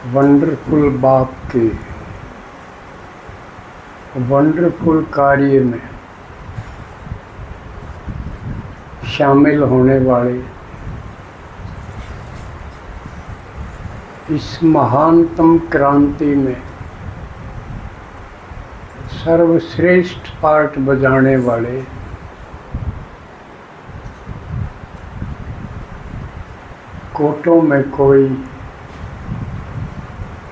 Wonderful बाप के wonderful कार्य में शामिल होने वाले इस महानतम क्रांति में सर्वश्रेष्ठ पार्ट बजाने वाले कोटों में कोई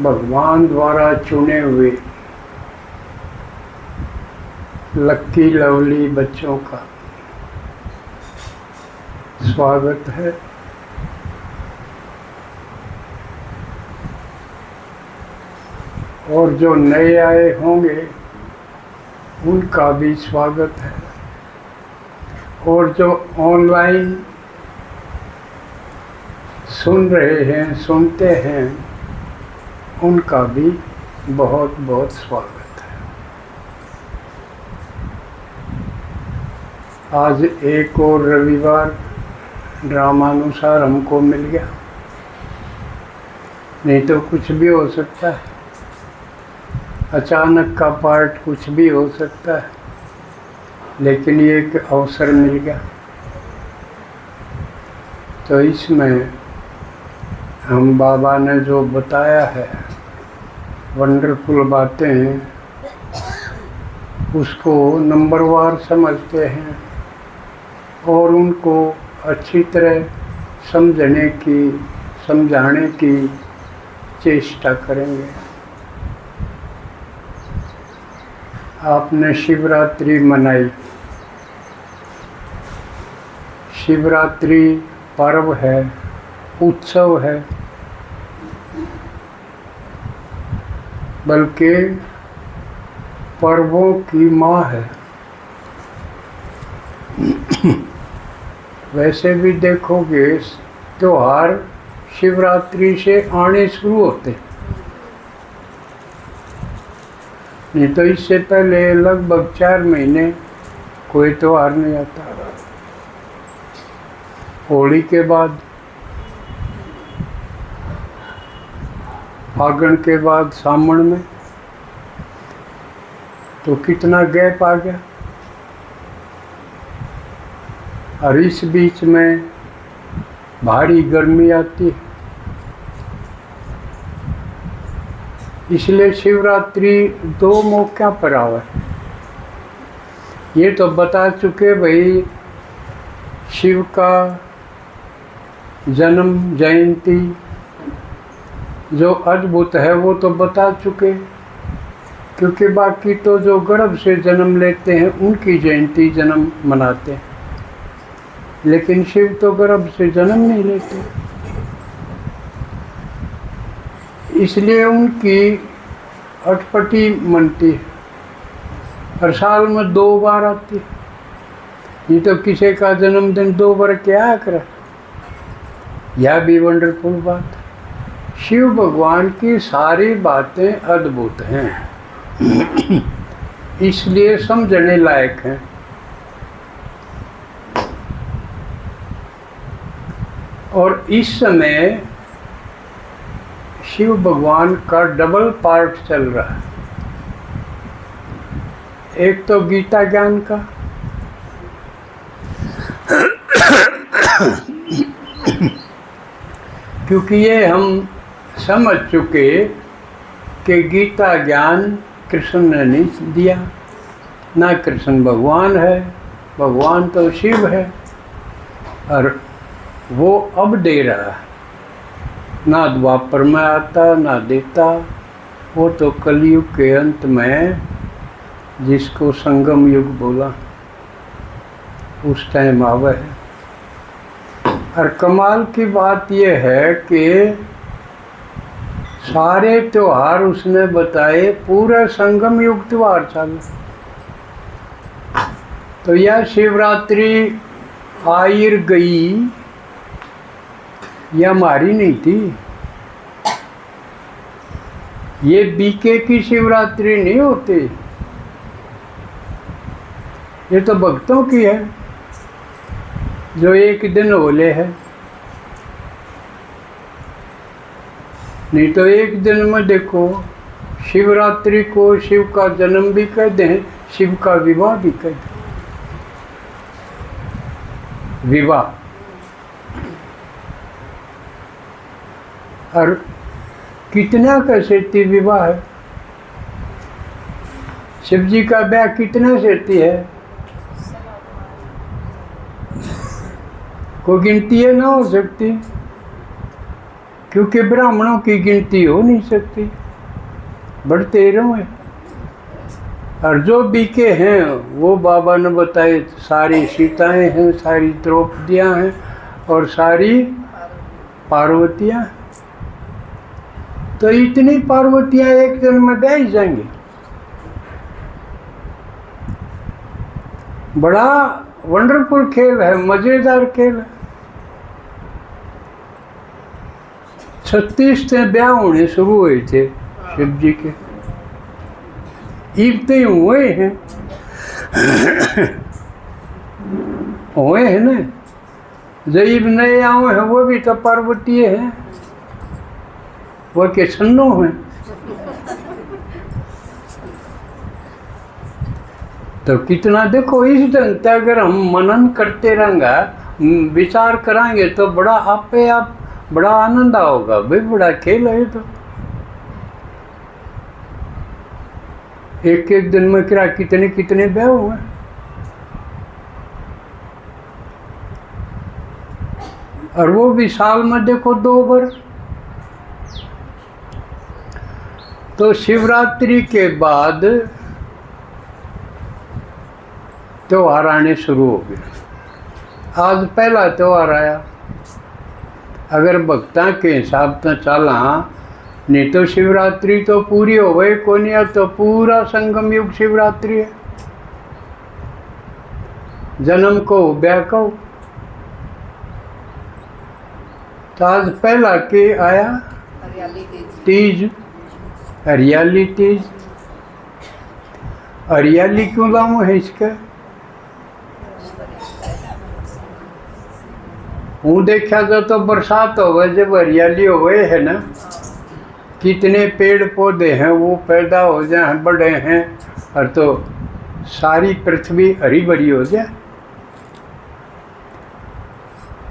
भगवान द्वारा चुने हुए लक्की लवली बच्चों का स्वागत है। और जो नए आए होंगे उनका भी स्वागत है। और जो ऑनलाइन सुन रहे हैं, सुनते हैं, उनका भी बहुत बहुत स्वागत है। आज एक और रविवार ड्रामानुसार हमको मिल गया, नहीं तो कुछ भी हो सकता है, अचानक का पार्ट कुछ भी हो सकता है, लेकिन ये एक अवसर मिल गया। तो इसमें हम बाबा ने जो बताया है वंडरफुल बातें, उसको नंबरवार समझते हैं और उनको अच्छी तरह समझाने की चेष्टा करेंगे। आपने शिवरात्रि मनाई। शिवरात्रि पर्व है, उत्सव है, बल्कि पर्वों की माँ है। वैसे भी देखोगे त्योहार शिवरात्रि से आने शुरू होते, नहीं तो इससे पहले लगभग 4 महीने कोई त्योहार नहीं आता। होली के बाद, फागुन के बाद सावन में, तो कितना गैप आ गया। और इस बीच में भारी गर्मी आती है। इसलिए शिवरात्रि 2 मौक़ों पर आवे। ये तो बता चुके भाई, शिव का जन्म जयंती जो अद्भुत है वो तो बता चुके, क्योंकि बाकी तो जो गर्भ से जन्म लेते हैं उनकी जयंती जन्म मनाते हैं, लेकिन शिव तो गर्भ से जन्म नहीं लेते, इसलिए उनकी अटपटी मनती है। हर साल में 2 बार आती है। ये तो किसी का जन्मदिन 2 बार क्या करे। यह भी वंडरफुल बात है। शिव भगवान की सारी बातें अद्भुत हैं, इसलिए समझने लायक हैं। और इस समय शिव भगवान का डबल पार्ट चल रहा है। एक तो गीता ज्ञान का, क्योंकि ये हम समझ चुके कि गीता ज्ञान कृष्ण ने नहीं दिया, ना कृष्ण भगवान है, भगवान तो शिव है, और वो अब दे रहा है। ना द्वापर में आता ना देता, वो तो कलयुग के अंत में, जिसको संगम युग बोला, उस टाइम आवे है। और कमाल की बात यह है कि सारे त्योहार उसने बताए, पूरा संगम युग त्योहार चल। तो यह शिवरात्रि आयर गई, यह हमारी नहीं थी। ये बीके की शिवरात्रि नहीं होती, ये तो भक्तों की है, जो एक दिन होले है। नहीं तो एक दिन में देखो, शिवरात्रि को शिव का जन्म भी कह दें, शिव का विवाह भी कह दें। विवाह, और कितना का सेती विवाह है। शिव जी का ब्याह कितना सेती है, कोई गिनती है ना हो सकती, क्योंकि ब्राह्मणों की गिनती हो नहीं सकती, बढ़ते रहे। और जो बीके हैं वो बाबा ने बताए, सारी सीताएं हैं, सारी द्रौपदियाँ हैं और सारी पार्वतियाँ। तो इतनी पार्वतियाँ एक दिन में ब्याह जाएंगी। बड़ा वंडरफुल खेल है, मजेदार खेल है। 36 से ब्याह होने शुरू हुए थे शिव जी के, इब तो हुए हैं हुए हैं ना, जब नए आए हैं वो भी तो पार्वतीय हैं, वो के सन्नो हैं। तो कितना देखो, इस ढंग से अगर हम मनन करते रहेंगे, विचार कराएंगे तो बड़ा आपे आप बड़ा आनंद आओगा भाई, बड़ा खेल है तो। एक एक दिन में क्या कितने कितने ब्याह हुए, और वो भी साल में देखो 2 बार। तो शिवरात्रि के बाद त्योहार आने शुरू हो गए। आज पहला त्योहार आया, अगर भक्ता के हिसाब से चला, नहीं तो शिवरात्रि तो पूरी हो गई को नहीं, तो पूरा संगम युग शिवरात्रि है। जन्म को ब्याह को, तो आज पहला के आया तीज, हरियाली तीज। हरियाली क्यों लाऊं है इसका, हूँ देखा जाए तो बरसात हो गए, जब हरियाली हो गए है ना, कितने पेड़ पौधे हैं वो पैदा हो जाए, बड़े हैं, और तो सारी पृथ्वी हरी भरी हो जाए।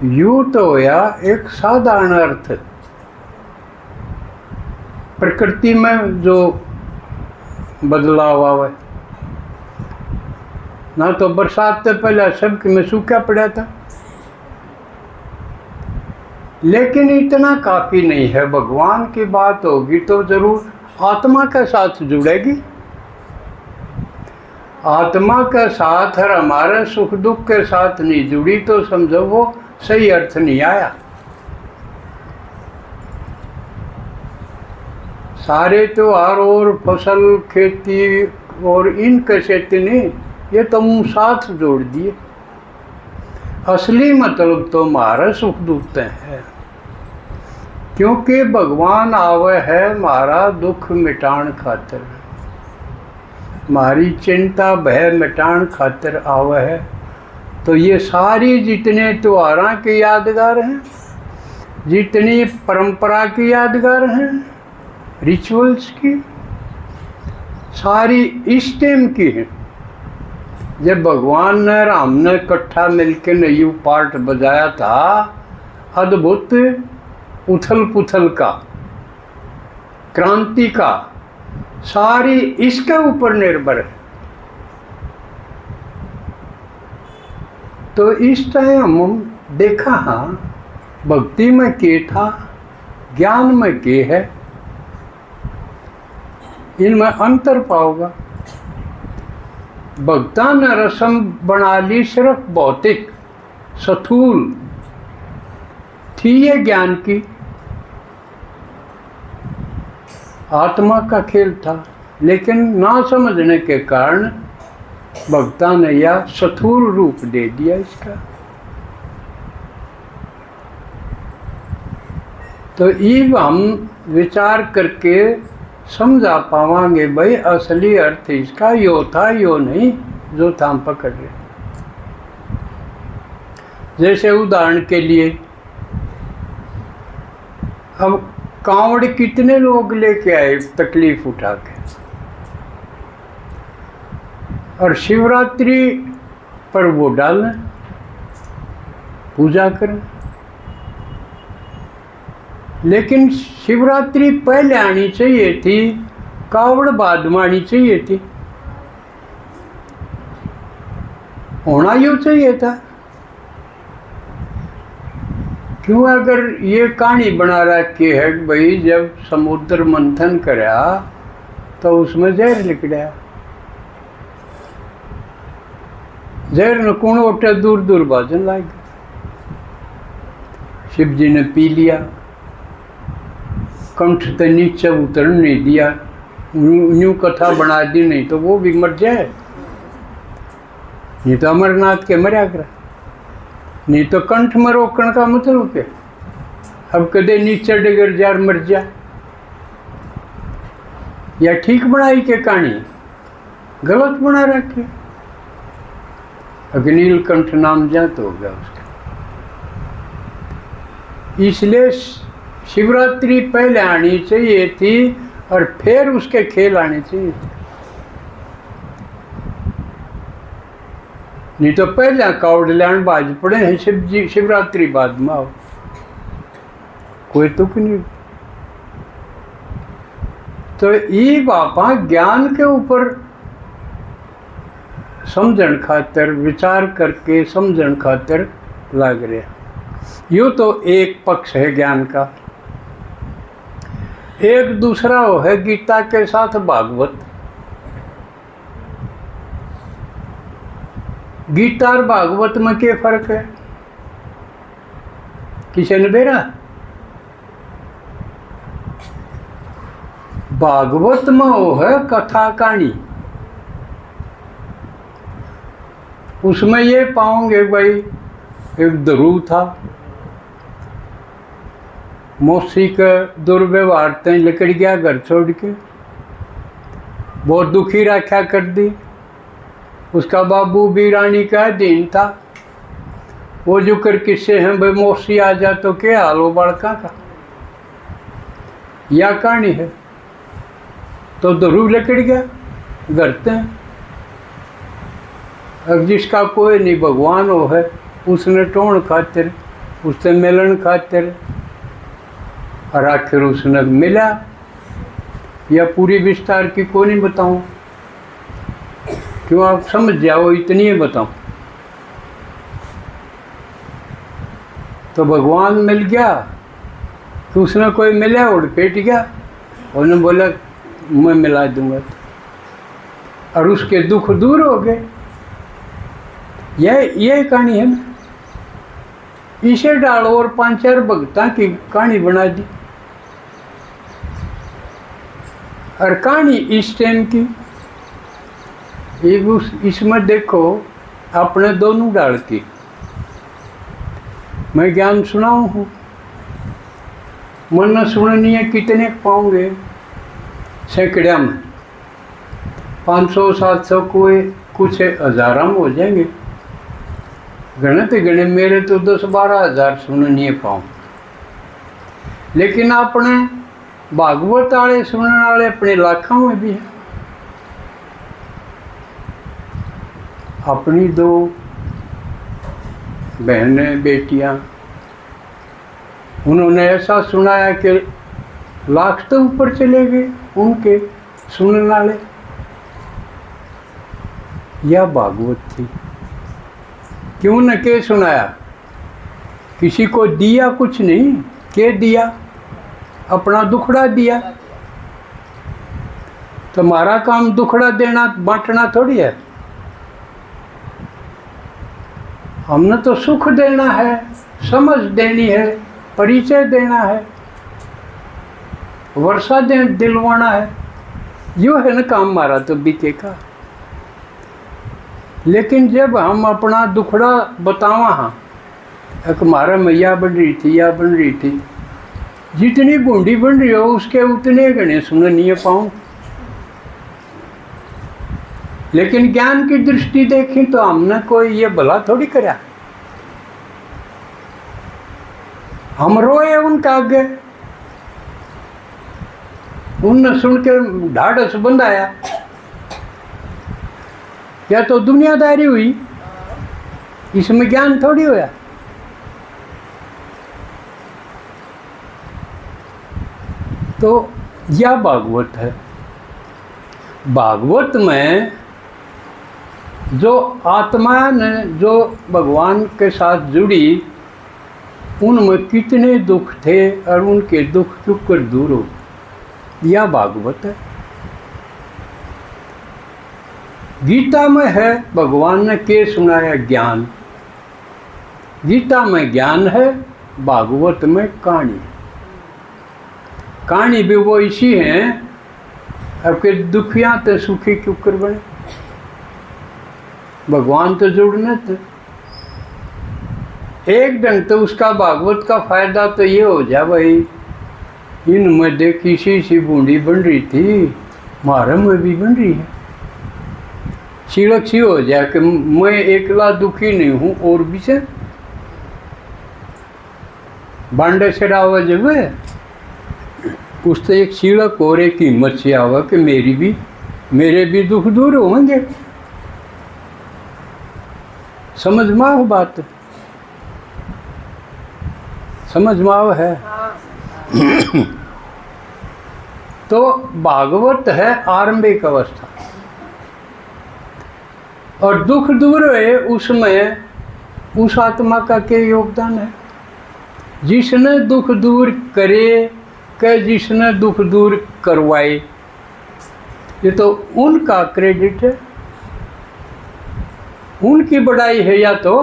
यूं तो होया एक साधारण अर्थ, प्रकृति में जो बदलाव आवे ना, तो बरसात से पहले सब में सूखा पड़ा था, लेकिन इतना काफी नहीं है। भगवान की बात होगी तो जरूर आत्मा के साथ जुड़ेगी, आत्मा के साथ, और हमारे सुख दुख के साथ नहीं जुड़ी तो समझो वो सही अर्थ नहीं आया। सारे त्योहार और फसल खेती और इनके से नहीं, ये तो मुँह साथ जोड़ दिए। असली मतलब तो हमारा सुख दुख है, क्योंकि भगवान आवे है हमारा दुख मिटान खातिर, हमारी चिंता भय मिटान खातिर आवे है। तो ये सारी जितने त्योहारों के यादगार हैं, जितनी परंपरा की यादगार हैं, रिचुअल्स की, सारी इस टाइम की हैं। जब भगवान ने राम ने इकट्ठा मिलकर नयू पार्ट बजाया था, अद्भुत उथल पुथल का, क्रांति का, सारी इसके ऊपर निर्भर है। तो इस टाइम हम देखा, हाँ भक्ति में के था, ज्ञान में के है, इनमें अंतर पाओगा। भक्ता ने रस्म बना ली सिर्फ भौतिक स्थूल थी, ये ज्ञान की आत्मा का खेल था, लेकिन ना समझने के कारण भक्ता ने यह स्थूल रूप दे दिया इसका। तो इब हम विचार करके समझा पावांगे भाई असली अर्थ इसका यो था, यो नहीं जो था हम पकड़ रहे। जैसे उदाहरण के लिए, अब कांवड़ कितने लोग लेके आए तकलीफ उठा के, और शिवरात्रि पर वो डालें, पूजा करें। लेकिन शिवरात्रि पहले आनी चाहिए थी, कावड़ बाद में आनी चाहिए थी, होना यूँ चाहिए था। क्यों? अगर ये कहानी बना रखी है कि भाई जब समुद्र मंथन कराया तो उसमें जहर निकला, जहर नकुण उठा दूर दूर बाजन लाग गया, शिव जी ने पी लिया, कंठ से नीचे उतर नहीं दिया, न्यू कथा बना दी, नहीं तो वो भी मर जाए, नहीं तो अमरनाथ के मर्या करा, नहीं तो कंठ में रोकने का मतलब क्या? अब कदे नीचे डिगर जार मर जा, या ठीक बनाई के कहानी गलत बना रखी। अग्निल कंठ नाम जात हो गया उसका। इसलिए शिवरात्रि पहले आनी चाहिए थी और फिर उसके खेल आने चाहिए थे, नहीं तो पहले कावड़ लैंड बाज पड़े हैं शिव जी, शिवरात्रि बाद में आओ, कोई तुक नहीं। तो ये बापा ज्ञान के ऊपर समझण खातर, विचार करके समझण खातर लग रहे। यूँ तो एक पक्ष है ज्ञान का, एक दूसरा हो है गीता के साथ भागवत। गीता और भागवत में क्या फर्क है? किसी ने बेरा? भागवत में वो है कथा कहानी, उसमें ये पाओगे भाई एक ध्रुव था, मौसी का दुर्व्यवहार तय लकड़ गया घर छोड़ के, बहुत दुखी रखा कर दी। उसका बाबू भी रानी का अधीन था। वो जो कर किस्से हैं भाई मौसी आ जा तो क्या हाल हो बड़का का, या कहानी है। तो ध्रुव लकड़ गया घर ते। अब जिसका कोई नहीं भगवान हो है, उसने टोण खातिर, उससे मिलन खातिर, और आखिर उसने मिला। या पूरी विस्तार की को नहीं बताऊं, क्यों आप समझ जाओ, इतनी ही बताऊं। तो भगवान मिल गया कि उसने कोई मिला उड़ पेट गया, उन्होंने बोला मैं मिला दूंगा, और उसके दुख दूर हो गए। यह कहानी है ना। इसे डालो और 5-4 भक्ता की कहानी बना दी, और कहानी इस टाइम की। इसमें देखो अपने दोनों डाल की मैं ज्ञान सुनाऊं हूँ, मन सुननी है कितने पाओगे? सैकड़िया में, 500-700 कोई कुछ हजारा में हो जाएंगे। गणित गणे मेरे तो 10-12 हज़ार सुननी पाऊँ। लेकिन अपने भागवत वाले सुनने वाले अपने लाखों में भी हैं। अपनी 2 बहनें बेटियां, उन्होंने ऐसा सुनाया कि लाख तो ऊपर चले गए उनके सुनने वाले। यह भागवत थी। क्यों न के सुनाया? किसी को दिया कुछ नहीं, के दिया? अपना दुखड़ा दिया। तो हमारा काम दुखड़ा देना बांटना थोड़ी है। हमने तो सुख देना है, समझ देनी है, परिचय देना है, वर्षा दिलवाना है। यो है ना काम हमारा तो बीके का। लेकिन जब हम अपना दुखड़ा बतावा, हाँ एक हमारा मैया बन रही थी या बन रही थी, जितनी बूंदी बन रही हो उसके उतने गणे सुन नहीं पाऊँ। लेकिन ज्ञान की दृष्टि देखी तो हमने कोई ये भला थोड़ी करा। हम रोए उनका आगे, उनने सुन के ढाढ़स बंधाया, या तो दुनियादारी हुई, इसमें ज्ञान थोड़ी होया। तो यह भागवत है। भागवत में जो आत्मा ने जो भगवान के साथ जुड़ी, उनमें कितने दुख थे और उनके दुख चुप कर दूर हो, यह भागवत है। गीता में है, भगवान ने के सुनाया ज्ञान। गीता में ज्ञान है, भागवत में कहानी। कहानी भी वो इसी है, अब के दुखियां तो सुखी क्यों कर बने, भगवान तो जुड़ने थे एक ढंग। तो उसका भागवत का फायदा तो ये हो जा भाई, इनमें देख किसी सी बूंदी बन रही थी, मारा में भी बन रही है। सीलक सी हो जाए कि मैं एकला दुखी नहीं हूँ, और भी से बांडे से डावा जब उससे एक सीलक और एक हिम्मत से आवा कि मेरे भी दुख दूर होंगे। समझ में आओ बात, समझ में आओ है। तो भागवत है आरंभिक अवस्था, और दुख दूर है उसमें उस आत्मा का क्या योगदान है, जिसने दुख दूर करे कि जिसने दुख दूर करवाए, ये तो उनका क्रेडिट है, उनकी बड़ाई है। या तो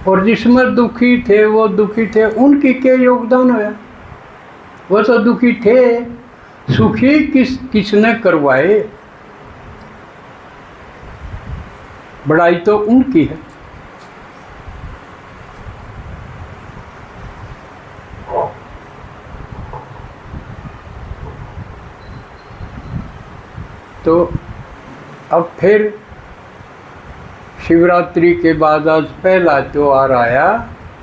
और जिसमें दुखी थे वो दुखी थे, उनकी क्या योगदान होया, वो तो दुखी थे, सुखी किसने करवाए, बड़ाई तो उनकी है। तो अब फिर शिवरात्रि के बाद आज पहला त्योहार आया